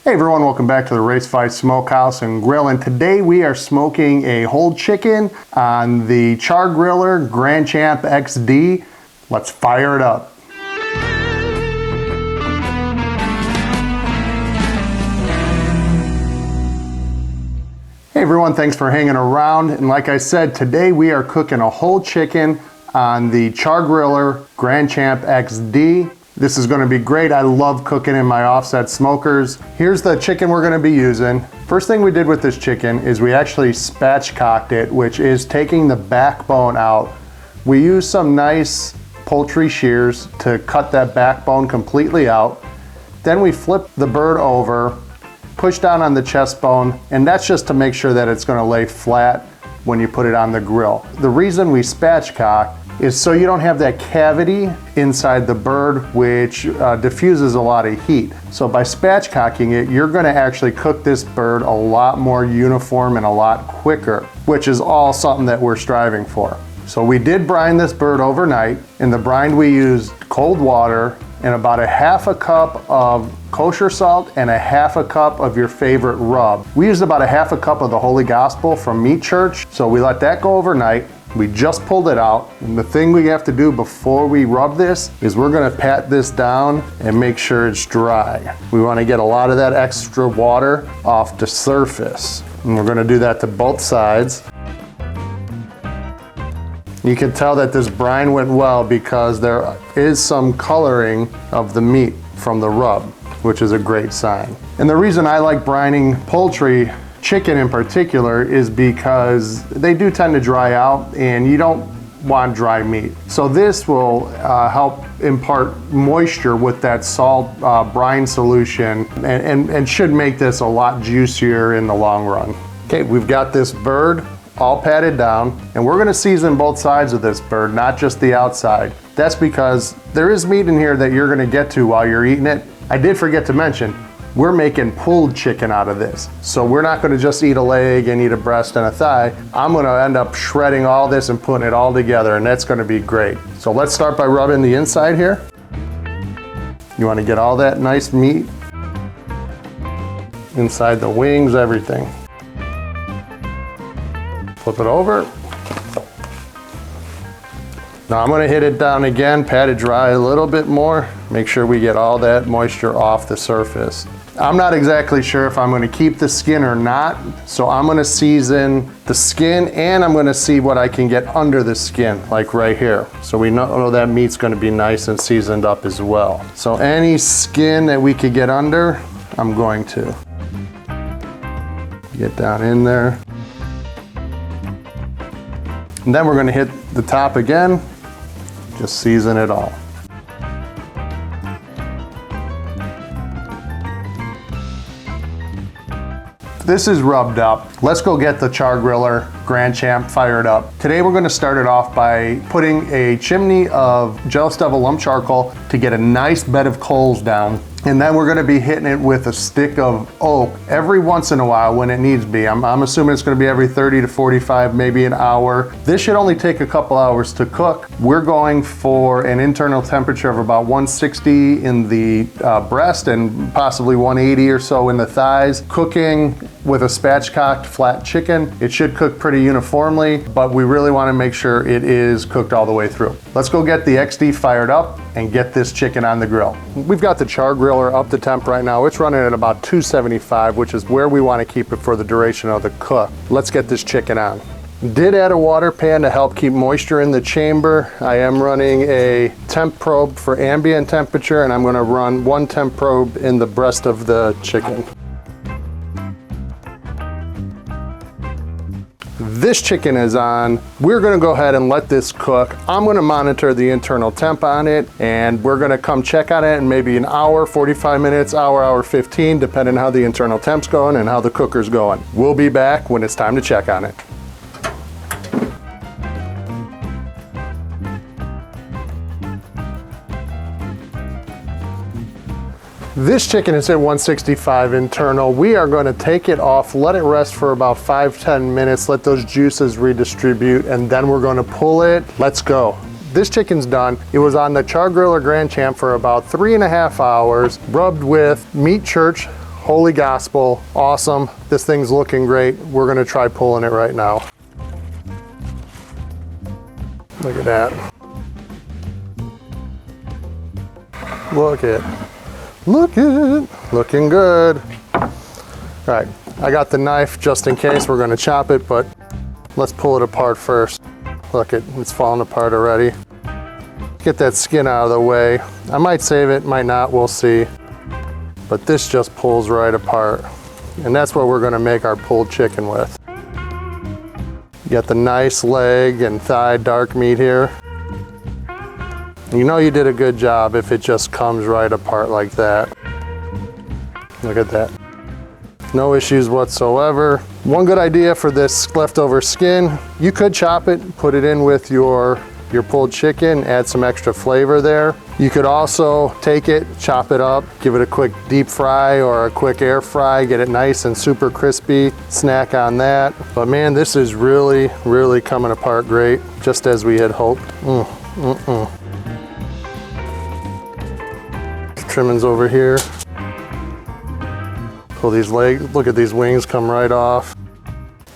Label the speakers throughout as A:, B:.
A: Hey everyone, welcome back to the Race Fight Smokehouse and Grill, and today we are smoking a whole chicken on the CharGriller Grand Champ XD. Let's fire it up. Hey everyone, thanks for hanging around, and like I said, today we are cooking a whole chicken on the CharGriller Grand Champ XD. This is going to be great. I love cooking in my offset smokers. Here's the chicken we're going to be using. First thing we did with this chicken is we actually spatchcocked it, which is taking the backbone out. We used some nice poultry shears to cut that backbone completely out. Then we flipped the bird over, push down on the chest bone, and that's just to make sure that it's going to lay flat when you put it on the grill. The reason we spatchcock is so you don't have that cavity inside the bird, which diffuses a lot of heat. So by spatchcocking it, you're gonna actually cook this bird a lot more uniform and a lot quicker, which is all something that we're striving for. So we did brine this bird overnight. In the brine we used cold water and about a half a cup of kosher salt and a half a cup of your favorite rub. We used about a half a cup of the Holy Gospel from Meat Church, so we let that go overnight. We just pulled it out, and the thing we have to do before we rub this is we're gonna pat this down and make sure it's dry. We wanna get a lot of that extra water off the surface. And we're gonna do that to both sides. You can tell that this brine went well because there is some coloring of the meat from the rub, which is a great sign. And the reason I like brining poultry, chicken in particular, is because they do tend to dry out and you don't want dry meat. So this will help impart moisture with that salt brine solution and should make this a lot juicier in the long run. Okay, we've got this bird all patted down, and we're gonna season both sides of this bird, not just the outside. That's because there is meat in here that you're gonna get to while you're eating it. I did forget to mention, we're making pulled chicken out of this. So we're not gonna just eat a leg and eat a breast and a thigh. I'm gonna end up shredding all this and putting it all together, and that's gonna be great. So let's start by rubbing the inside here. You wanna get all that nice meat inside the wings, everything. Flip it over. Now I'm gonna hit it down again, pat it dry a little bit more, make sure we get all that moisture off the surface. I'm not exactly sure if I'm gonna keep the skin or not, so I'm gonna season the skin and I'm gonna see what I can get under the skin, like right here. So we know that meat's gonna be nice and seasoned up as well. So any skin that we could get under, I'm going to. Get down in there. And then we're gonna hit the top again, just season it all. This is rubbed up. Let's go get the CharGriller Grand Champ fired up. Today we're gonna start it off by putting a chimney of Jealous Devil lump charcoal to get a nice bed of coals down. And then we're gonna be hitting it with a stick of oak every once in a while when it needs to be. I'm assuming it's gonna be every 30 to 45, maybe an hour. This should only take a couple hours to cook. We're going for an internal temperature of about 160 in the breast and possibly 180 or so in the thighs. Cooking with a spatchcocked flat chicken, it should cook pretty uniformly, but we really wanna make sure it is cooked all the way through. Let's go get the XD fired up and get this chicken on the grill. We've got the CharGriller up to temp right now. It's running at about 275, which is where we want to keep it for the duration of the cook. Let's get this chicken on. Did add a water pan to help keep moisture in the chamber. I am running a temp probe for ambient temperature, and I'm going to run one temp probe in the breast of the chicken. This chicken is on. We're gonna go ahead and let this cook. I'm gonna monitor the internal temp on it, and we're gonna come check on it in maybe an hour, 45 minutes, hour 15, depending on how the internal temp's going and how the cooker's going. We'll be back when it's time to check on it. This chicken is at 165 internal. We are going to take it off, let it rest for about 5-10 minutes, let those juices redistribute, and then we're going to pull it. Let's go. This chicken's done. It was on the CharGriller Grand Champ for about 3.5 hours, rubbed with Meat Church holy gospel, awesome. This thing's looking great. We're gonna try pulling it right now. Look at that. Look it, looking good. All right, I got the knife just in case we're gonna chop it, but let's pull it apart first. Look it's falling apart already. Get that skin out of the way. I might save it, might not, we'll see. But this just pulls right apart. And that's what we're gonna make our pulled chicken with. You got the nice leg and thigh dark meat here. You know you did a good job if it just comes right apart like that. Look at that. No issues whatsoever. One good idea for this leftover skin, you could chop it, put it in with your pulled chicken, add some extra flavor there. You could also take it, chop it up, give it a quick deep fry or a quick air fry, get it nice and super crispy, snack on that. But man, this is really, really coming apart great, just as we had hoped. Trimmings over here. Pull these legs, look at these wings come right off.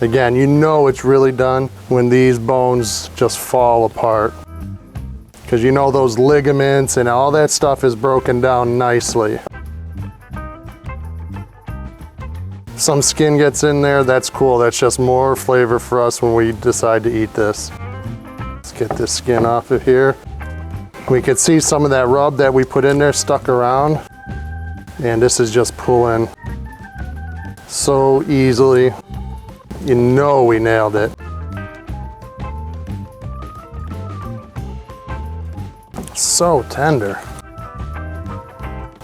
A: Again, you know it's really done when these bones just fall apart. Because you know those ligaments and all that stuff is broken down nicely. Some skin gets in there, that's cool. That's just more flavor for us when we decide to eat this. Let's get this skin off of here. We could see some of that rub that we put in there stuck around. And this is just pulling so easily. You know we nailed it. So tender.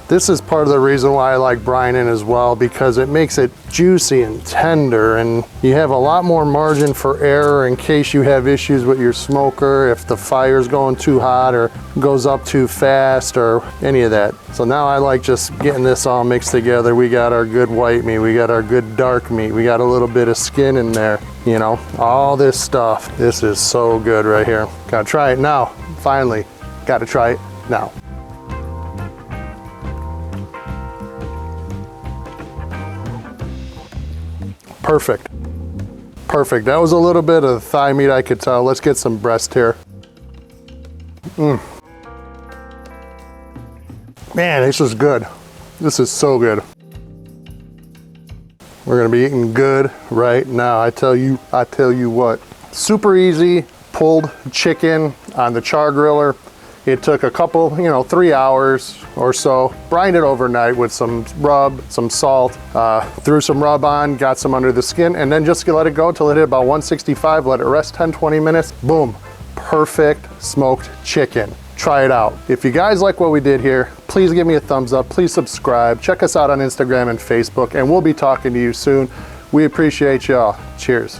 A: This is part of the reason why I like brining as well, because it makes it juicy and tender, and you have a lot more margin for error in case you have issues with your smoker, if the fire's going too hot or goes up too fast or any of that. So now I like just getting this all mixed together. We got our good white meat, we got our good dark meat, we got a little bit of skin in there, you know, all this stuff. This is so good right here. Gotta try it now, finally. Gotta try it now. Perfect. Perfect. That was a little bit of thigh meat, I could tell. Let's get some breast here. Man, this is good. This is so good. We're gonna be eating good right now. I tell you what. Super easy pulled chicken on the CharGriller. It took a couple, 3 hours or so. Brined it overnight with some rub, some salt, threw some rub on, got some under the skin, and then just let it go till it hit about 165, let it rest 10, 20 minutes. Boom, perfect smoked chicken. Try it out. If you guys like what we did here, please give me a thumbs up, please subscribe, check us out on Instagram and Facebook, and we'll be talking to you soon. We appreciate y'all. Cheers.